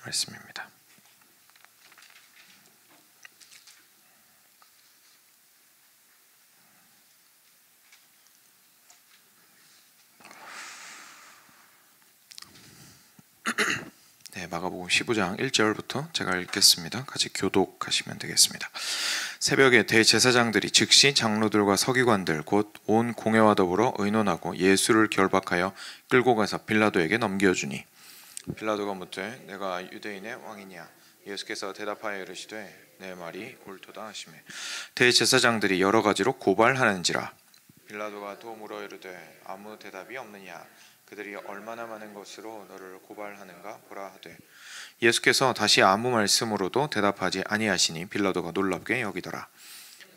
말씀입니다. 네, 마가복음 15장 1절부터 제가 읽겠습니다. 같이 교독하시면 되겠습니다. 새벽에 대제사장들이 즉시 장로들과 서기관들 곧 온 공회와 더불어 의논하고 예수를 결박하여 끌고 가서 빌라도에게 넘겨주니 빌라도가 묻되 내가 유대인의 왕이냐? 예수께서 대답하여 이르시되 내 말이 옳도다 하시매 대제사장들이 여러 가지로 고발하는지라 빌라도가 또 물어 이르되 아무 대답이 없느냐? 그들이 얼마나 많은 것으로 너를 고발하는가 보라 하되 예수께서 다시 아무 말씀으로도 대답하지 아니하시니 빌라도가 놀랍게 여기더라.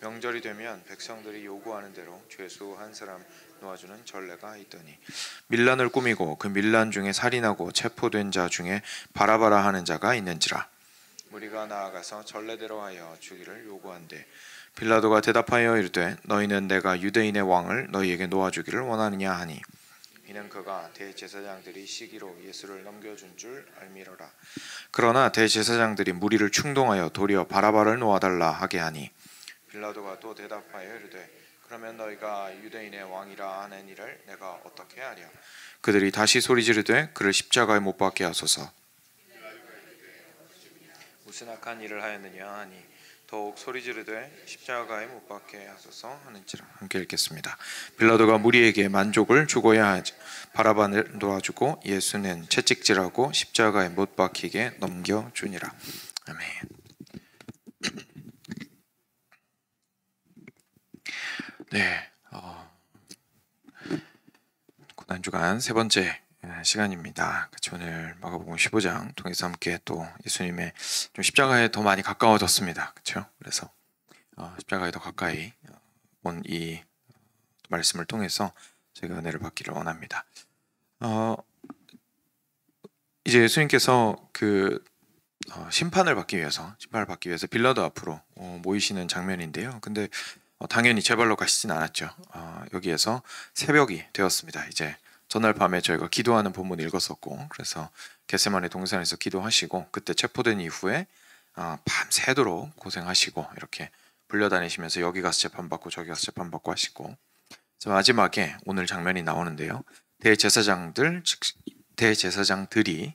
명절이 되면 백성들이 요구하는 대로 죄수 한 사람 놓아주는 전례가 있더니 밀란을 꾸미고 그 밀란 중에 살인하고 체포된 자 중에 바라바라 하는 자가 있는지라. 무리가 나아가서 전례대로 하여 주기를 요구한대 빌라도가 대답하여 이르되 너희는 내가 유대인의 왕을 너희에게 놓아주기를 원하느냐 하니 이는 그가 대제사장들이 시기로 예수를 넘겨준 줄 알미러라. 그러나 대제사장들이 무리를 충동하여 도리어 바라바를 놓아달라 하게 하니 빌라도가 또 대답하여 이르되 그러면 너희가 유대인의 왕이라 하는 이를 내가 어떻게 하랴. 그들이 다시 소리지르되 그를 십자가에 못 박게 하소서. 무슨 악한 일을 하였느냐 하니 더욱 소리지르되 십자가에 못 박게 하소서 하는지라. 함께 읽겠습니다. 빌라도가 무리에게 만족을 주고야 하지 바라바를 놓아주고 예수는 채찍질하고 십자가에 못 박히게 넘겨주니라. 아멘. 네, 고난주간 세 번째 시간입니다. 같이 오늘 마가복음 15장 통해서 함께 또 예수님의 좀 십자가에 더 많이 가까워졌습니다. 그렇죠? 그래서 십자가에 더 가까이 온 이 말씀을 통해서 제가 은혜를 받기를 원합니다. 이제 예수님께서 그 심판을 받기 위해서 빌라도 앞으로 모이시는 장면인데요. 근데 당연히 제 발로 가시진 않았죠. 여기에서 새벽이 되었습니다. 이제 전날 밤에 저희가 기도하는 본문 읽었었고, 그래서 겟세마네 동산에서 기도하시고 그때 체포된 이후에 밤새도록 고생하시고 이렇게 불려다니시면서 여기 가서 재판받고 저기 가서 재판받고 하시고, 그래서 마지막에 오늘 장면이 나오는데요. 대제사장들이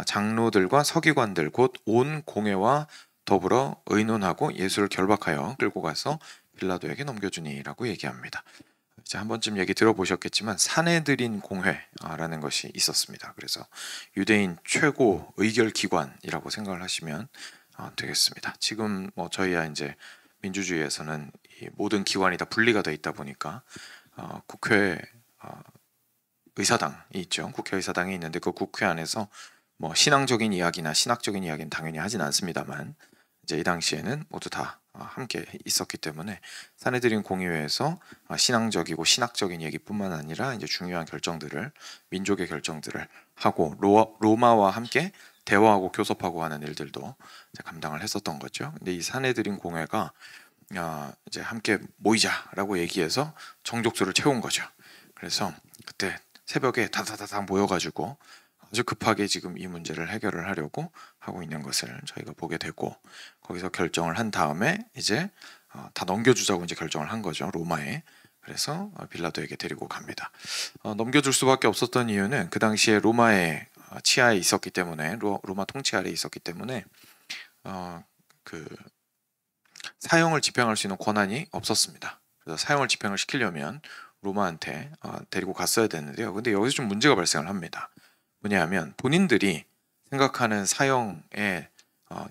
장로들과 서기관들 곧 온 공회와 더불어 의논하고 예수를 결박하여 끌고 가서 빌라도에게 넘겨주니라고 얘기합니다. 이제 한 번쯤 얘기 들어보셨겠지만 사내들인 공회라는 것이 있었습니다. 그래서 유대인 최고 의결 기관이라고 생각을 하시면 되겠습니다. 지금 저희야 이제 민주주의에서는 이 모든 기관이 다 분리가 되어 있다 보니까 국회 의사당이 있죠. 국회의사당이 있는데 그 국회 안에서 신앙적인 이야기나 신학적인 이야기는 당연히 하진 않습니다만 이제 이 당시에는 모두 다 함께 있었기 때문에 사내들인 공의회에서 신앙적이고 신학적인 얘기뿐만 아니라 이제 중요한 결정들을 민족의 결정들을 하고 로마와 함께 대화하고 교섭하고 하는 일들도 이제 감당을 했었던 거죠. 근데 이 사내들인 공회가 이제 함께 모이자라고 얘기해서 정족수를 채운 거죠. 그래서 그때 새벽에 다다다닥 모여가지고 아주 급하게 지금 이 문제를 해결을 하려고 하고 있는 것을 저희가 보게 되고, 거기서 결정을 한 다음에 이제 다 넘겨주자고 이제 결정을 한 거죠, 로마에. 그래서 빌라도에게 데리고 갑니다. 넘겨줄 수밖에 없었던 이유는 그 당시에 로마의 치하에 있었기 때문에, 로마 통치 아래에 있었기 때문에 그 사형을 집행할 수 있는 권한이 없었습니다. 그래서 사형을 집행을 시키려면 로마한테 데리고 갔어야 되는데요. 근데 여기서 좀 문제가 발생을 합니다. 뭐냐면 본인들이 생각하는 사형의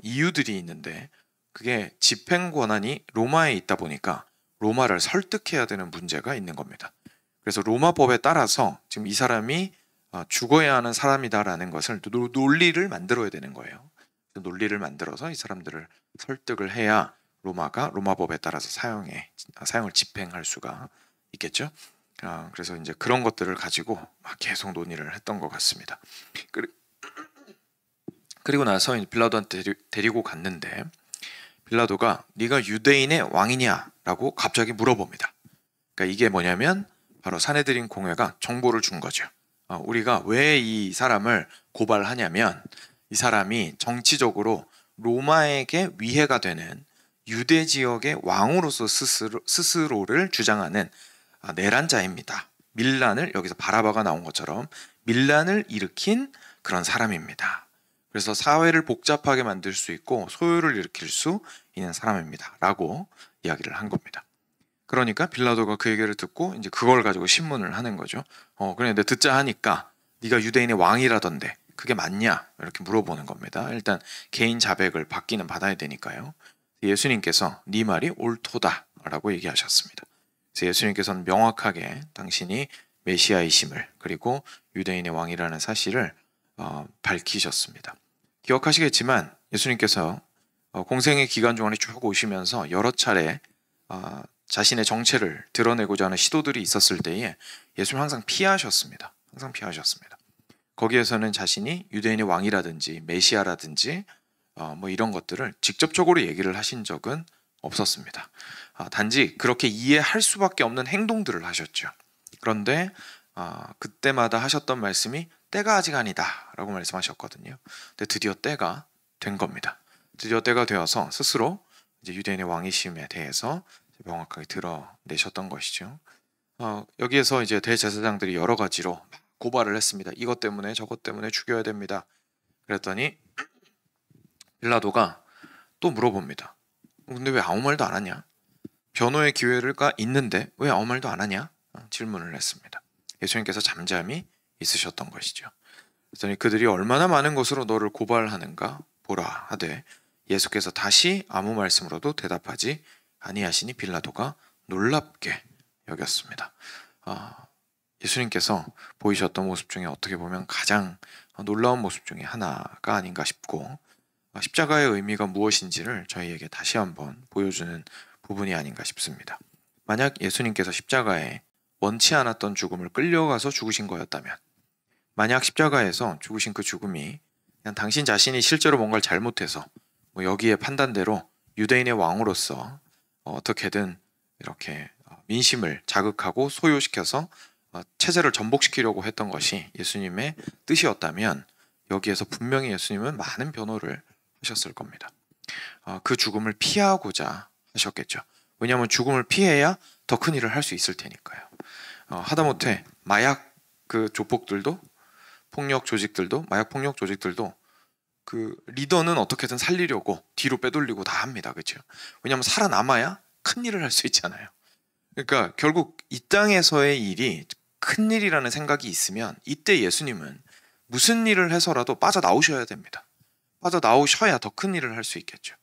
이유들이 있는데 그게 집행 권한이 로마에 있다 보니까 로마를 설득해야 되는 문제가 있는 겁니다. 그래서 로마 법에 따라서 지금 이 사람이 죽어야 하는 사람이다라는 것을 논리를 만들어야 되는 거예요. 논리를 만들어서 이 사람들을 설득을 해야 로마가 로마 법에 따라서 사형을 집행할 수가 있겠죠. 그래서 이제 그런 것들을 가지고 막 계속 논의를 했던 것 같습니다. 그리고 나서 빌라도한테 데리고 갔는데 빌라도가 네가 유대인의 왕이냐라고 갑자기 물어봅니다. 그러니까 이게 뭐냐면 바로 사내들인 공회가 정보를 준 거죠. 우리가 왜 이 사람을 고발하냐면 이 사람이 정치적으로 로마에게 위해가 되는 유대 지역의 왕으로서 스스로를 주장하는 내란자입니다. 밀란을, 여기서 바라바가 나온 것처럼 밀란을 일으킨 그런 사람입니다. 그래서 사회를 복잡하게 만들 수 있고 소요를 일으킬 수 있는 사람입니다. 라고 이야기를 한 겁니다. 그러니까 빌라도가 그 얘기를 듣고 이제 그걸 가지고 신문을 하는 거죠. 그런데 듣자 하니까 네가 유대인의 왕이라던데 그게 맞냐? 이렇게 물어보는 겁니다. 일단 개인 자백을 받기는 받아야 되니까요. 예수님께서 네 말이 옳도다라고 얘기하셨습니다. 그래서 예수님께서는 명확하게 당신이 메시아이심을, 그리고 유대인의 왕이라는 사실을 밝히셨습니다. 기억하시겠지만 예수님께서 공생의 기간 동안에 쭉 오시면서 여러 차례 자신의 정체를 드러내고자 하는 시도들이 있었을 때에 예수님 항상 피하셨습니다. 항상 피하셨습니다. 거기에서는 자신이 유대인의 왕이라든지 메시아라든지 뭐 이런 것들을 직접적으로 얘기를 하신 적은 없었습니다. 단지 그렇게 이해할 수밖에 없는 행동들을 하셨죠. 그런데 그때마다 하셨던 말씀이 때가 아직 아니다 라고 말씀하셨거든요. 근데 드디어 때가 된 겁니다. 드디어 때가 되어서 스스로 이제 유대인의 왕이심에 대해서 명확하게 드러내셨던 것이죠. 여기에서 이제 대제사장들이 여러 가지로 고발을 했습니다. 이것 때문에 저것 때문에 죽여야 됩니다. 그랬더니 빌라도가 또 물어봅니다. 근데 왜 아무 말도 안 하냐? 변호의 기회가 있는데 왜 아무 말도 안 하냐? 질문을 했습니다. 예수님께서 잠잠히 있으셨던 것이죠. 그랬더니 그들이 얼마나 많은 것으로 너를 고발하는가 보라 하되 예수께서 다시 아무 말씀으로도 대답하지 아니하시니 빌라도가 놀랍게 여겼습니다. 예수님께서 보이셨던 모습 중에 어떻게 보면 가장 놀라운 모습 중에 하나가 아닌가 싶고, 십자가의 의미가 무엇인지를 저희에게 다시 한번 보여주는 부분이 아닌가 싶습니다. 만약 예수님께서 십자가에 원치 않았던 죽음을 끌려가서 죽으신 거였다면, 만약 십자가에서 죽으신 그 죽음이 그냥 당신 자신이 실제로 뭔가를 잘못해서 뭐 여기에 판단대로 유대인의 왕으로서 어떻게든 이렇게 민심을 자극하고 소요시켜서 체제를 전복시키려고 했던 것이 예수님의 뜻이었다면 여기에서 분명히 예수님은 많은 변호를 하셨을 겁니다. 그 죽음을 피하고자 하셨겠죠. 왜냐하면 죽음을 피해야 더 큰 일을 할 수 있을 테니까요. 하다못해 마약 그 조폭들도, 폭력 조직들도, 마약 폭력 조직들도 그 리더는 어떻게든 살리려고 뒤로 빼돌리고 다 합니다. 그렇죠? 왜냐하면 살아남아야 큰 일을 할 수 있잖아요. 그러니까 결국 이 땅에서의 일이 큰 일이라는 생각이 있으면 이때 예수님은 무슨 일을 해서라도 빠져나오셔야 됩니다. 빠져나오셔야 더 큰 일을 할 수 있겠죠.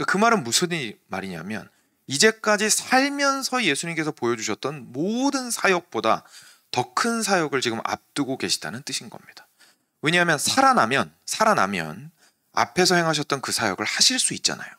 그 말은 무슨 말이냐면 이제까지 살면서 예수님께서 보여주셨던 모든 사역보다 더 큰 사역을 지금 앞두고 계시다는 뜻인 겁니다. 왜냐하면 살아나면 앞에서 행하셨던 그 사역을 하실 수 있잖아요.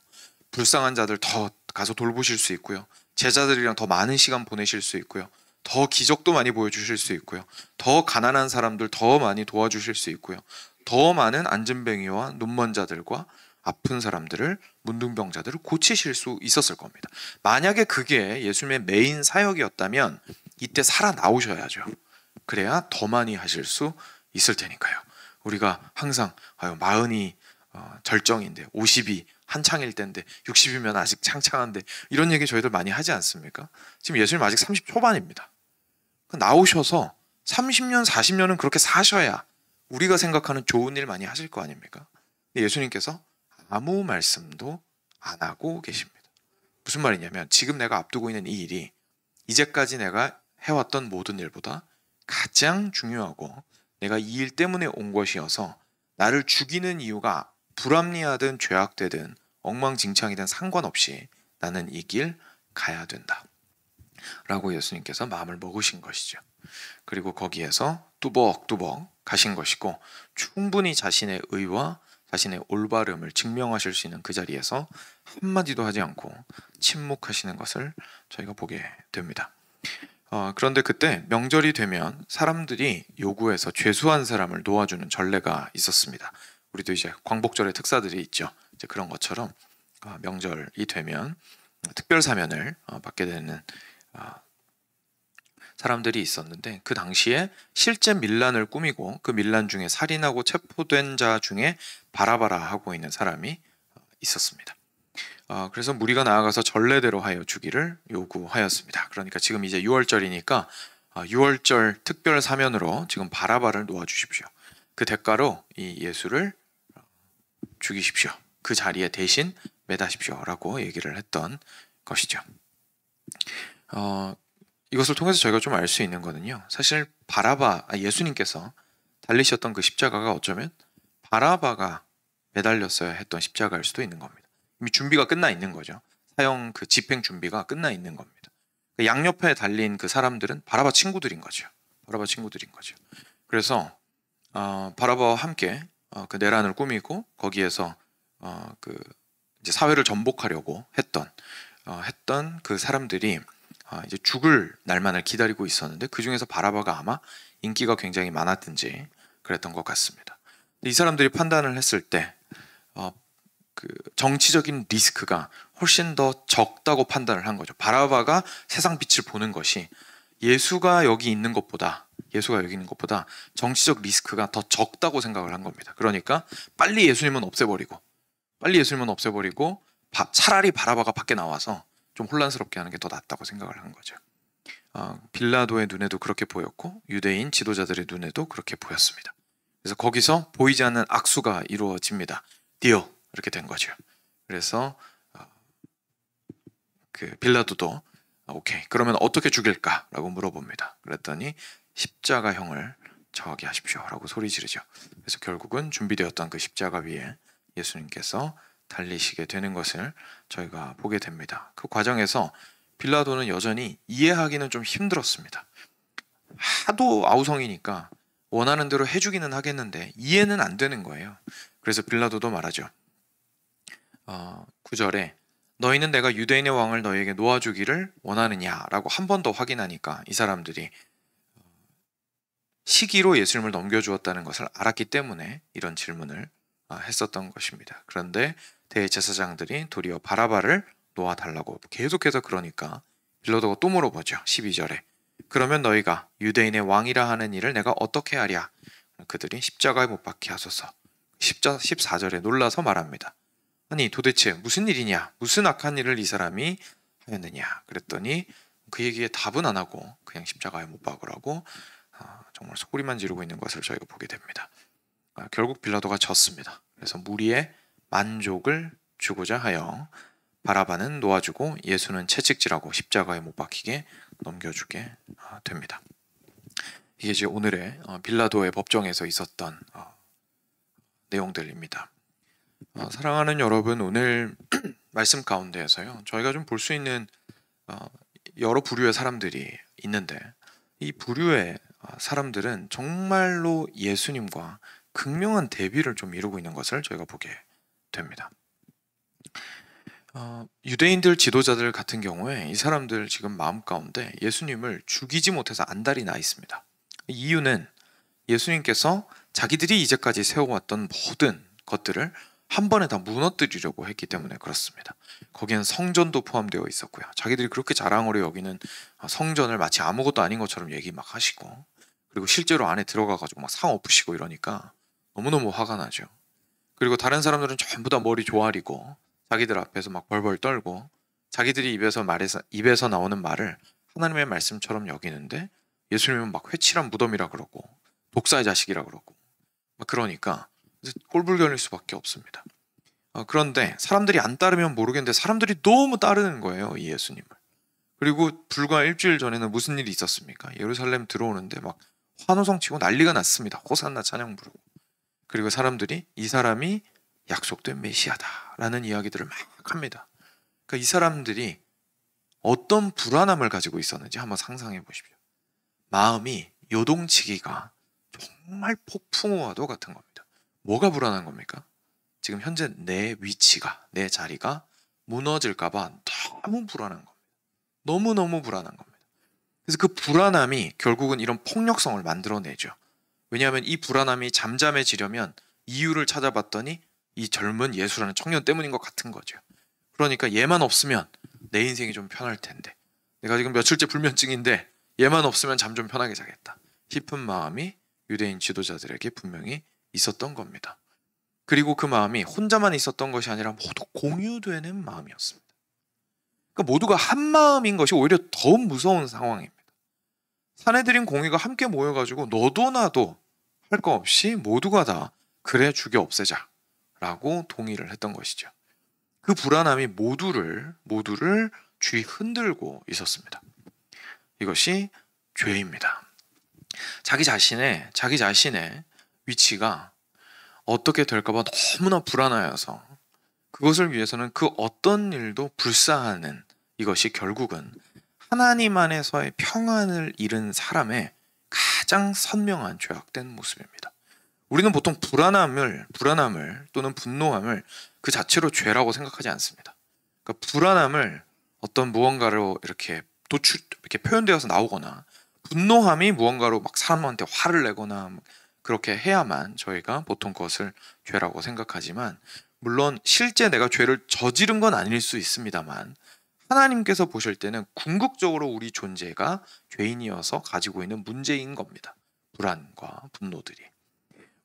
불쌍한 자들 더 가서 돌보실 수 있고요. 제자들이랑 더 많은 시간 보내실 수 있고요. 더 기적도 많이 보여주실 수 있고요. 더 가난한 사람들 더 많이 도와주실 수 있고요. 더 많은 안진뱅이와 눈먼 자들과 아픈 사람들을, 문둥병자들을 고치실 수 있었을 겁니다. 만약에 그게 예수님의 메인 사역이었다면 이때 살아나오셔야죠. 그래야 더 많이 하실 수 있을 테니까요. 우리가 항상 40이 절정인데 50이 한창일 때인데 60이면 아직 창창한데 이런 얘기 저희들 많이 하지 않습니까? 지금 예수님 아직 30 초반입니다. 나오셔서 30년 40년은 그렇게 사셔야 우리가 생각하는 좋은 일 많이 하실 거 아닙니까? 근데 예수님께서 아무 말씀도 안 하고 계십니다. 무슨 말이냐면 지금 내가 앞두고 있는 이 일이 이제까지 내가 해왔던 모든 일보다 가장 중요하고 내가 이 일 때문에 온 것이어서 나를 죽이는 이유가 불합리하든 죄악되든 엉망진창이든 상관없이 나는 이 길 가야 된다 라고 예수님께서 마음을 먹으신 것이죠. 그리고 거기에서 뚜벅뚜벅 가신 것이고 충분히 자신의 의와 자신의 올바름을 증명하실 수 있는 그 자리에서 한마디도 하지 않고 침묵하시는 것을 저희가 보게 됩니다. 그런데 그때 명절이 되면 사람들이 요구해서 죄수한 사람을 놓아주는 전례가 있었습니다. 우리도 이제 광복절의 특사들이 있죠. 이제 그런 것처럼 명절이 되면 특별 사면을 받게 되는 사람들이 있었는데 그 당시에 실제 밀란을 꾸미고 그 밀란 중에 살인하고 체포된 자 중에 바라바라 하고 있는 사람이 있었습니다. 그래서 무리가 나아가서 전례대로 하여 주기를 요구하였습니다. 그러니까 지금 이제 6월절이니까 6월절 특별 사면으로 지금 바라바를 놓아 주십시오. 그 대가로 이 예수를 죽이십시오. 그 자리에 대신 매다십시오라고 얘기를 했던 것이죠. 이것을 통해서 저희가 좀 알 수 있는 거는요. 사실 예수님께서 달리셨던 그 십자가가 어쩌면 바라바가 매달렸어야 했던 십자가일 수도 있는 겁니다. 이미 준비가 끝나 있는 거죠. 사형 그 집행 준비가 끝나 있는 겁니다. 양옆에 달린 그 사람들은 바라바 친구들인 거죠. 바라바 친구들인 거죠. 그래서 바라바와 함께 그 내란을 꾸미고 거기에서 그 이제 사회를 전복하려고 했던 그 사람들이 이제 죽을 날만을 기다리고 있었는데 그 중에서 바라바가 아마 인기가 굉장히 많았든지 그랬던 것 같습니다. 이 사람들이 판단을 했을 때 그 정치적인 리스크가 훨씬 더 적다고 판단을 한 거죠. 바라바가 세상 빛을 보는 것이 예수가 여기 있는 것보다 정치적 리스크가 더 적다고 생각을 한 겁니다. 그러니까 빨리 예수님은 없애버리고 차라리 바라바가 밖에 나와서 좀 혼란스럽게 하는 게 더 낫다고 생각을 한 거죠. 빌라도의 눈에도 그렇게 보였고 유대인 지도자들의 눈에도 그렇게 보였습니다. 그래서 거기서 보이지 않는 악수가 이루어집니다. 디오 이렇게 된 거죠. 그래서 그 빌라도도 오케이 그러면 어떻게 죽일까라고 물어봅니다. 그랬더니 십자가형을 저하게 하십시오라고 소리 지르죠. 그래서 결국은 준비되었던 그 십자가 위에 예수님께서 달리시게 되는 것을 저희가 보게 됩니다. 그 과정에서 빌라도는 여전히 이해하기는 좀 힘들었습니다. 하도 아우성이니까 원하는 대로 해주기는 하겠는데 이해는 안 되는 거예요. 그래서 빌라도도 말하죠. 9절에 너희는 내가 유대인의 왕을 너희에게 놓아주기를 원하느냐라고 한 번 더 확인하니까 이 사람들이 시기로 예수님을 넘겨주었다는 것을 알았기 때문에 이런 질문을 했었던 것입니다. 그런데 대제사장들이 도리어 바라바를 놓아달라고 계속해서 그러니까 빌라도가 또 물어보죠. 12절에 그러면 너희가 유대인의 왕이라 하는 일을 내가 어떻게 하랴? 그들이 십자가에 못 박게 하소서. 14절에 놀라서 말합니다. 아니 도대체 무슨 일이냐? 무슨 악한 일을 이 사람이 하였느냐? 그랬더니 그 얘기에 답은 안 하고 그냥 십자가에 못 박으라고 정말 소리만 지르고 있는 것을 저희가 보게 됩니다. 결국 빌라도가 졌습니다. 그래서 무리의 만족을 주고자 하여 바라바는 놓아주고 예수는 채찍질하고 십자가에 못 박히게 넘겨주게 됩니다. 이게 이제 오늘의 빌라도의 법정에서 있었던 내용들입니다. 사랑하는 여러분, 오늘 말씀 가운데에서요 저희가 좀 볼 수 있는 여러 부류의 사람들이 있는데 이 부류의 사람들은 정말로 예수님과 극명한 대비를 좀 이루고 있는 것을 저희가 보게 됩니다. 유대인들 지도자들 같은 경우에 이 사람들 지금 마음 가운데 예수님을 죽이지 못해서 안달이 나 있습니다. 이유는 예수님께서 자기들이 이제까지 세워왔던 모든 것들을 한 번에 다 무너뜨리려고 했기 때문에 그렇습니다. 거기엔 성전도 포함되어 있었고요. 자기들이 그렇게 자랑으로 여기는 성전을 마치 아무것도 아닌 것처럼 얘기 막 하시고 그리고 실제로 안에 들어가가지고 막 상 엎으시고 이러니까 너무너무 화가 나죠. 그리고 다른 사람들은 전부 다 머리 조아리고 자기들 앞에서 막 벌벌 떨고 자기들이 입에서 나오는 말을 하나님의 말씀처럼 여기는데 예수님은 막 회칠한 무덤이라 그러고 독사의 자식이라 그러고 막 그러니까 꼴불견일 수밖에 없습니다. 그런데 사람들이 안 따르면 모르겠는데 사람들이 너무 따르는 거예요, 이 예수님을. 그리고 불과 일주일 전에는 무슨 일이 있었습니까? 예루살렘 들어오는데 막 환호성 치고 난리가 났습니다. 호산나 찬양 부르고. 그리고 사람들이 이 사람이 약속된 메시아다라는 이야기들을 막 합니다. 그러니까 이 사람들이 어떤 불안함을 가지고 있었는지 한번 상상해 보십시오. 마음이 요동치기가 정말 폭풍우와도 같은 겁니다. 뭐가 불안한 겁니까? 지금 현재 내 위치가, 내 자리가 무너질까봐 너무 불안한 겁니다. 너무너무 불안한 겁니다. 그래서 그 불안함이 결국은 이런 폭력성을 만들어내죠. 왜냐하면 이 불안함이 잠잠해지려면 이유를 찾아봤더니 이 젊은 예수라는 청년 때문인 것 같은 거죠. 그러니까 얘만 없으면 내 인생이 좀 편할 텐데, 내가 지금 며칠째 불면증인데 얘만 없으면 잠 좀 편하게 자겠다 싶은 마음이 유대인 지도자들에게 분명히 있었던 겁니다. 그리고 그 마음이 혼자만 있었던 것이 아니라 모두 공유되는 마음이었습니다. 그러니까 모두가 한 마음인 것이 오히려 더 무서운 상황입니다. 사내들인 공의가 함께 모여가지고 너도 나도 할 거 없이 모두가 다 그래 죽여 없애자 라고 동의를 했던 것이죠. 그 불안함이 모두를 주위 흔들고 있었습니다. 이것이 죄입니다. 자기 자신의 위치가 어떻게 될까봐 너무나 불안하여서 그것을 위해서는 그 어떤 일도 불사하는 이것이 결국은 하나님 안에서의 평안을 잃은 사람의 가장 선명한 죄악된 모습입니다. 우리는 보통 불안함을 또는 분노함을 그 자체로 죄라고 생각하지 않습니다. 그러니까 불안함을 어떤 무언가로 이렇게 표현되어서 나오거나 분노함이 무언가로 막 사람한테 화를 내거나 그렇게 해야만 저희가 보통 그것을 죄라고 생각하지만, 물론 실제 내가 죄를 저지른 건 아닐 수 있습니다만 하나님께서 보실 때는 궁극적으로 우리 존재가 죄인이어서 가지고 있는 문제인 겁니다. 불안과 분노들이.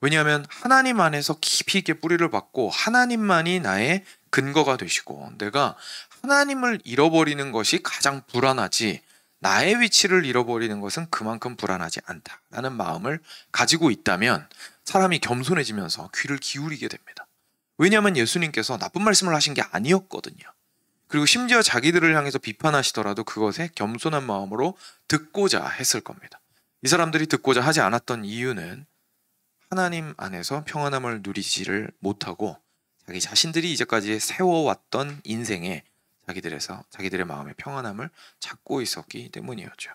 왜냐하면 하나님 안에서 깊이 있게 뿌리를 받고 하나님만이 나의 근거가 되시고 내가 하나님을 잃어버리는 것이 가장 불안하지 나의 위치를 잃어버리는 것은 그만큼 불안하지 않다라는 마음을 가지고 있다면 사람이 겸손해지면서 귀를 기울이게 됩니다. 왜냐하면 예수님께서 나쁜 말씀을 하신 게 아니었거든요. 그리고 심지어 자기들을 향해서 비판하시더라도 그것에 겸손한 마음으로 듣고자 했을 겁니다. 이 사람들이 듣고자 하지 않았던 이유는 하나님 안에서 평안함을 누리지를 못하고 자기 자신들이 이제까지 세워왔던 인생에 자기들의 마음의 평안함을 찾고 있었기 때문이었죠.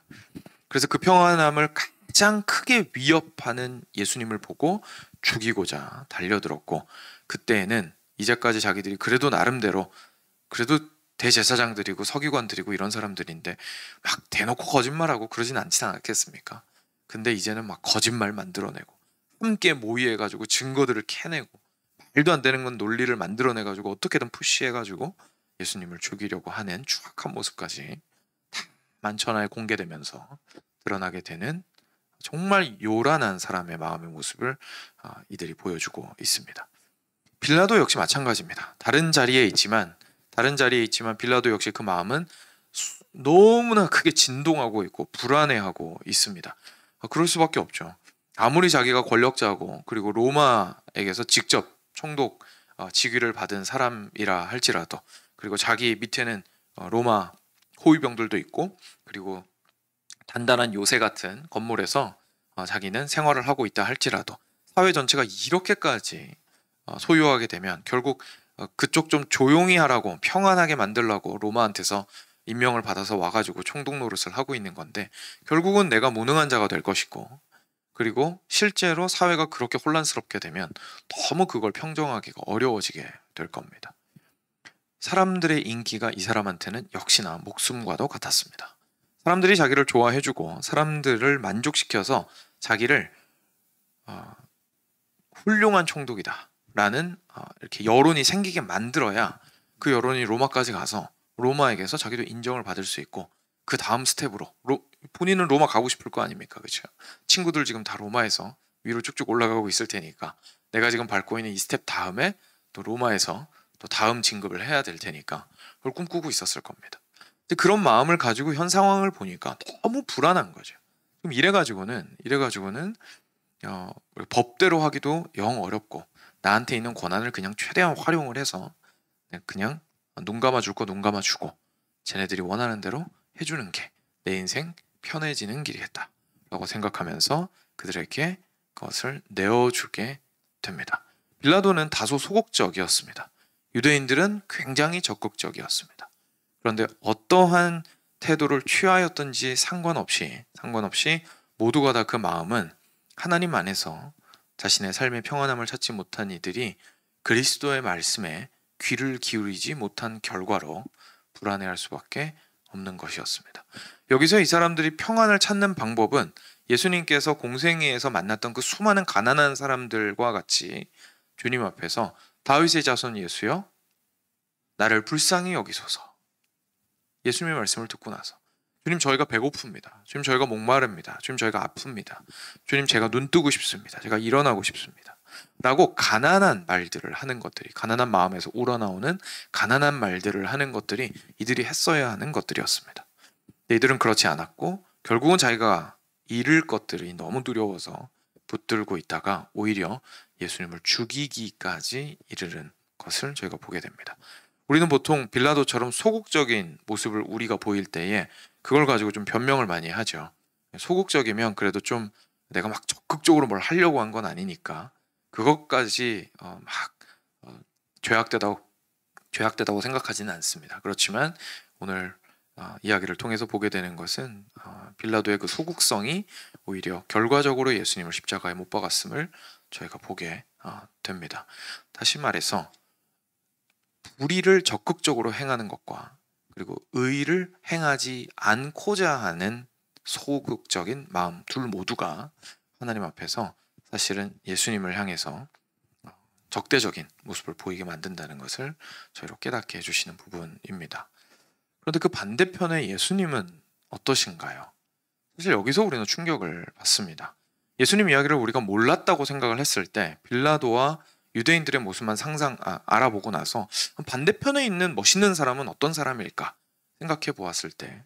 그래서 그 평안함을 가장 크게 위협하는 예수님을 보고 죽이고자 달려들었고, 그때에는 이제까지 자기들이 그래도 나름대로 그래도 대제사장들이고 서기관들이고 이런 사람들인데 막 대놓고 거짓말하고 그러진 않지 않겠습니까? 근데 이제는 막 거짓말 만들어내고 함께 모의해가지고 증거들을 캐내고 말도 안 되는 건 논리를 만들어내가지고 어떻게든 푸시해가지고 예수님을 죽이려고 하는 추악한 모습까지 다 만천하에 공개되면서 드러나게 되는 정말 요란한 사람의 마음의 모습을 이들이 보여주고 있습니다. 빌라도 역시 마찬가지입니다. 다른 자리에 있지만 빌라도 역시 그 마음은 너무나 크게 진동하고 있고 불안해하고 있습니다. 그럴 수밖에 없죠. 아무리 자기가 권력자고 그리고 로마에게서 직접 총독 직위를 받은 사람이라 할지라도, 그리고 자기 밑에는 로마 호위병들도 있고 그리고 단단한 요새 같은 건물에서 자기는 생활을 하고 있다 할지라도 사회 전체가 이렇게까지 소유하게 되면 결국 그쪽 좀 조용히 하라고 평안하게 만들라고 로마한테서 임명을 받아서 와가지고 총독 노릇을 하고 있는 건데 결국은 내가 무능한 자가 될 것이고, 그리고 실제로 사회가 그렇게 혼란스럽게 되면 너무 그걸 평정하기가 어려워지게 될 겁니다. 사람들의 인기가 이 사람한테는 역시나 목숨과도 같았습니다. 사람들이 자기를 좋아해주고 사람들을 만족시켜서 자기를 훌륭한 총독이다 라는 이렇게 여론이 생기게 만들어야 그 여론이 로마까지 가서 로마에게서 자기도 인정을 받을 수 있고 그 다음 스텝으로 본인은 로마 가고 싶을 거 아닙니까? 그렇죠? 친구들 지금 다 로마에서 위로 쭉쭉 올라가고 있을 테니까 내가 지금 밟고 있는 이 스텝 다음에 또 로마에서 또 다음 진급을 해야 될 테니까 그걸 꿈꾸고 있었을 겁니다. 근데 그런 마음을 가지고 현 상황을 보니까 너무 불안한 거죠. 그럼 이래가지고는 법대로 하기도 영 어렵고 나한테 있는 권한을 그냥 최대한 활용을 해서 그냥 눈 감아줄 거 눈 감아주고 쟤네들이 원하는 대로 해주는 게 내 인생 편해지는 길이겠다 라고 생각하면서 그들에게 그것을 내어주게 됩니다. 빌라도는 다소 소극적이었습니다. 유대인들은 굉장히 적극적이었습니다. 그런데 어떠한 태도를 취하였든지 상관없이 모두가 다 그 마음은 하나님 안에서 자신의 삶의 평안함을 찾지 못한 이들이 그리스도의 말씀에 귀를 기울이지 못한 결과로 불안해할 수밖에 없는 것이었습니다. 여기서 이 사람들이 평안을 찾는 방법은 예수님께서 공생애에서 만났던 그 수많은 가난한 사람들과 같이 주님 앞에서 다윗의 자손 예수여 나를 불쌍히 여기소서, 예수님의 말씀을 듣고 나서 주님 저희가 배고픕니다. 주님 저희가 목마릅니다. 주님 저희가 아픕니다. 주님 제가 눈 뜨고 싶습니다. 제가 일어나고 싶습니다. 라고 가난한 말들을 하는 것들이, 가난한 마음에서 우러나오는 가난한 말들을 하는 것들이 이들이 했어야 하는 것들이었습니다. 근데 이들은 그렇지 않았고 결국은 자기가 잃을 것들이 너무 두려워서 붙들고 있다가 오히려 예수님을 죽이기까지 이르는 것을 저희가 보게 됩니다. 우리는 보통 빌라도처럼 소극적인 모습을 우리가 보일 때에 그걸 가지고 좀 변명을 많이 하죠. 소극적이면 그래도 좀 내가 막 적극적으로 뭘 하려고 한 건 아니니까 그것까지 막 죄악되다고 생각하지는 않습니다. 그렇지만 오늘 이야기를 통해서 보게 되는 것은 빌라도의 그 소극성이 오히려 결과적으로 예수님을 십자가에 못 박았음을 저희가 보게 됩니다. 다시 말해서 불의를 적극적으로 행하는 것과 그리고 의를 행하지 않고자 하는 소극적인 마음 둘 모두가 하나님 앞에서 사실은 예수님을 향해서 적대적인 모습을 보이게 만든다는 것을 저희로 깨닫게 해주시는 부분입니다. 그런데 그 반대편에 예수님은 어떠신가요? 사실 여기서 우리는 충격을 받습니다. 예수님 이야기를 우리가 몰랐다고 생각을 했을 때 빌라도와 유대인들의 모습만 알아보고 나서 반대편에 있는 멋있는 사람은 어떤 사람일까 생각해 보았을 때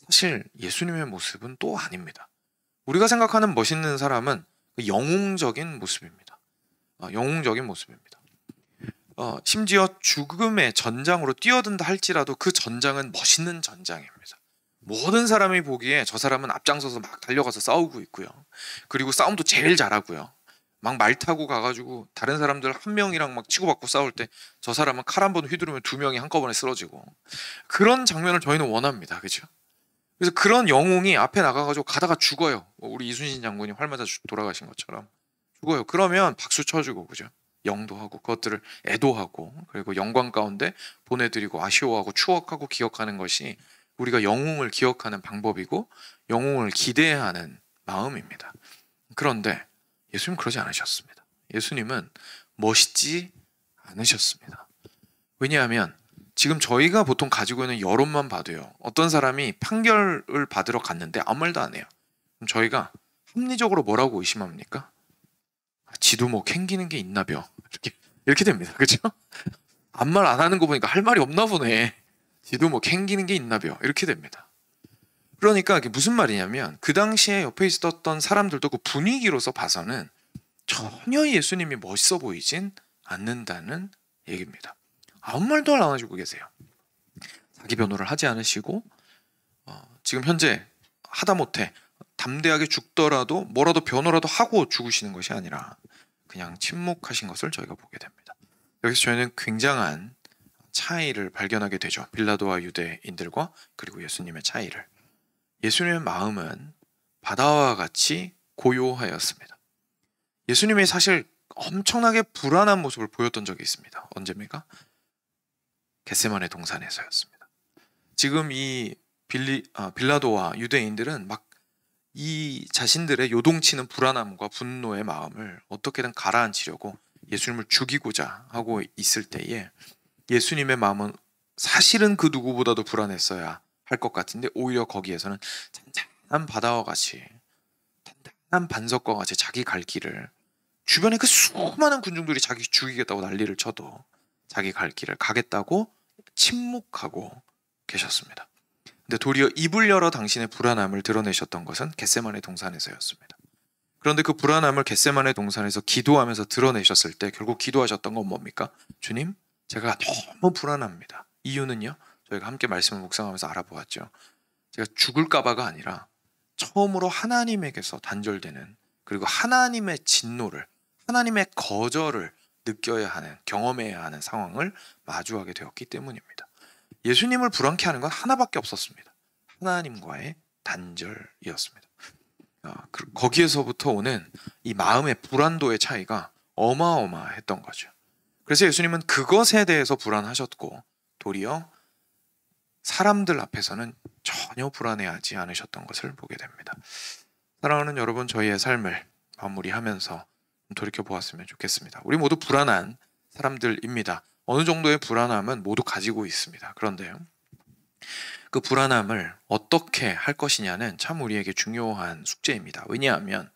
사실 예수님의 모습은 또 아닙니다. 우리가 생각하는 멋있는 사람은 영웅적인 모습입니다. 영웅적인 모습입니다. 심지어 죽음의 전장으로 뛰어든다 할지라도 그 전장은 멋있는 전장입니다. 모든 사람이 보기에 저 사람은 앞장서서 막 달려가서 싸우고 있고요. 그리고 싸움도 제일 잘하고요. 막 말 타고 가가지고 다른 사람들 한 명이랑 막 치고받고 싸울 때 저 사람은 칼 한 번 휘두르면 두 명이 한꺼번에 쓰러지고 그런 장면을 저희는 원합니다. 그렇죠? 그래서 그런 영웅이 앞에 나가가지고 가다가 죽어요. 우리 이순신 장군이 활 맞아 돌아가신 것처럼 죽어요. 그러면 박수 쳐주고 그죠? 영도하고 그것들을 애도하고 그리고 영광 가운데 보내드리고 아쉬워하고 추억하고 기억하는 것이 우리가 영웅을 기억하는 방법이고 영웅을 기대하는 마음입니다. 그런데 예수님은 그러지 않으셨습니다. 예수님은 멋있지 않으셨습니다. 왜냐하면 지금 저희가 보통 가지고 있는 여론만 봐도요. 어떤 사람이 판결을 받으러 갔는데 아무 말도 안 해요. 그럼 저희가 합리적으로 뭐라고 의심합니까? 지도 뭐 캥기는 게 있나벼. 이렇게 됩니다. 그렇죠? 아무 말 안 하는 거 보니까 할 말이 없나 보네. 지도 뭐 캥기는 게 있나벼. 이렇게 됩니다. 그러니까 이게 무슨 말이냐면 그 당시에 옆에 있었던 사람들도 그 분위기로서 봐서는 전혀 예수님이 멋있어 보이진 않는다는 얘기입니다. 아무 말도 안 하시고 계세요. 자기 변호를 하지 않으시고 지금 현재 하다못해 담대하게 죽더라도 뭐라도 변호라도 하고 죽으시는 것이 아니라 그냥 침묵하신 것을 저희가 보게 됩니다. 여기서 저희는 굉장한 차이를 발견하게 되죠. 빌라도와 유대인들과 그리고 예수님의 차이를. 예수님의 마음은 바다와 같이 고요하였습니다. 예수님이 사실 엄청나게 불안한 모습을 보였던 적이 있습니다. 언제입니까? 겟세마네 동산에서였습니다. 지금 이 빌라도와 유대인들은 막 이 자신들의 요동치는 불안함과 분노의 마음을 어떻게든 가라앉히려고 예수님을 죽이고자 하고 있을 때에 예수님의 마음은 사실은 그 누구보다도 불안했어야 할 것 같은데 오히려 거기에서는 잔잔한 바다와 같이 단단한 반석과 같이 자기 갈 길을 주변에 그 수많은 군중들이 자기 죽이겠다고 난리를 쳐도 자기 갈 길을 가겠다고 침묵하고 계셨습니다. 근데 도리어 입을 열어 당신의 불안함을 드러내셨던 것은 겟세마네 동산에서였습니다. 그런데 그 불안함을 겟세마네 동산에서 기도하면서 드러내셨을 때 결국 기도하셨던 건 뭡니까? 주님, 제가 너무 불안합니다. 이유는요? 저희가 함께 말씀을 묵상하면서 알아보았죠. 제가 죽을까봐가 아니라 처음으로 하나님에게서 단절되는 그리고 하나님의 진노를 하나님의 거절을 느껴야 하는 경험해야 하는 상황을 마주하게 되었기 때문입니다. 예수님을 불안케 하는 건 하나밖에 없었습니다. 하나님과의 단절이었습니다. 거기에서부터 오는 이 마음의 불안도의 차이가 어마어마했던 거죠. 그래서 예수님은 그것에 대해서 불안하셨고 도리어 사람들 앞에서는 전혀 불안해하지 않으셨던 것을 보게 됩니다. 사랑하는 여러분, 저희의 삶을 마무리하면서 돌이켜보았으면 좋겠습니다. 우리 모두 불안한 사람들입니다. 어느 정도의 불안함은 모두 가지고 있습니다. 그런데요, 그 불안함을 어떻게 할 것이냐는 참 우리에게 중요한 숙제입니다. 왜냐하면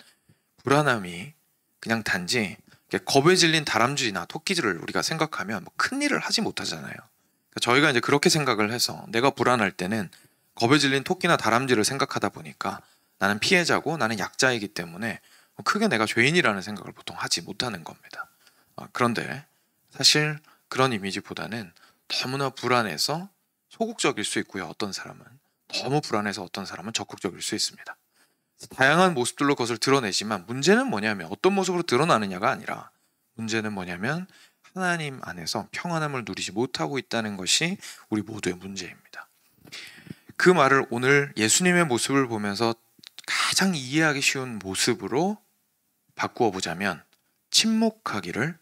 불안함이 그냥 단지 겁에 질린 다람쥐나 토끼들을 우리가 생각하면 뭐 큰 일을 하지 못하잖아요. 그러니까 저희가 이제 그렇게 생각을 해서 내가 불안할 때는 겁에 질린 토끼나 다람쥐를 생각하다 보니까 나는 피해자고 나는 약자이기 때문에 크게 내가 죄인이라는 생각을 보통 하지 못하는 겁니다. 그런데 사실 그런 이미지보다는 너무나 불안해서 소극적일 수 있고요. 어떤 사람은 너무 불안해서 어떤 사람은 적극적일 수 있습니다. 다양한 모습들로 그것을 드러내지만 문제는 뭐냐면 어떤 모습으로 드러나느냐가 아니라 문제는 뭐냐면 하나님 안에서 평안함을 누리지 못하고 있다는 것이 우리 모두의 문제입니다. 그 말을 오늘 예수님의 모습을 보면서 가장 이해하기 쉬운 모습으로 바꾸어 보자면 침묵하기를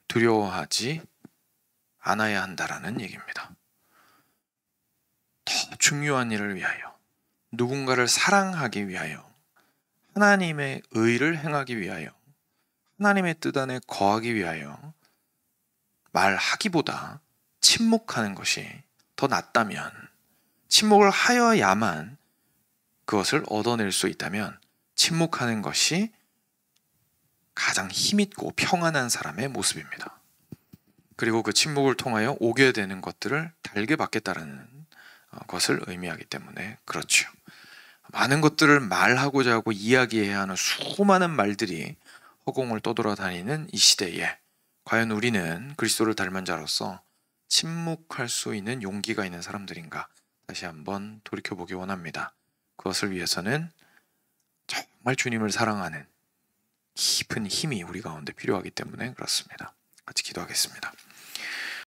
두려워하지 않아야 한다라는 얘기입니다. 더 중요한 일을 위하여, 누군가를 사랑하기 위하여, 하나님의 의를 행하기 위하여, 하나님의 뜻 안에 거하기 위하여 말하기보다 침묵하는 것이 더 낫다면, 침묵을 하여야만 그것을 얻어낼 수 있다면 침묵하는 것이 가장 힘있고 평안한 사람의 모습입니다. 그리고 그 침묵을 통하여 오게 되는 것들을 달게 받겠다라는 것을 의미하기 때문에 그렇죠. 많은 것들을 말하고자 하고 이야기해야 하는 수많은 말들이 허공을 떠돌아다니는 이 시대에 과연 우리는 그리스도를 닮은 자로서 침묵할 수 있는 용기가 있는 사람들인가 다시 한번 돌이켜보기 원합니다. 그것을 위해서는 정말 주님을 사랑하는 깊은 힘이 우리 가운데 필요하기 때문에 그렇습니다. 같이 기도하겠습니다.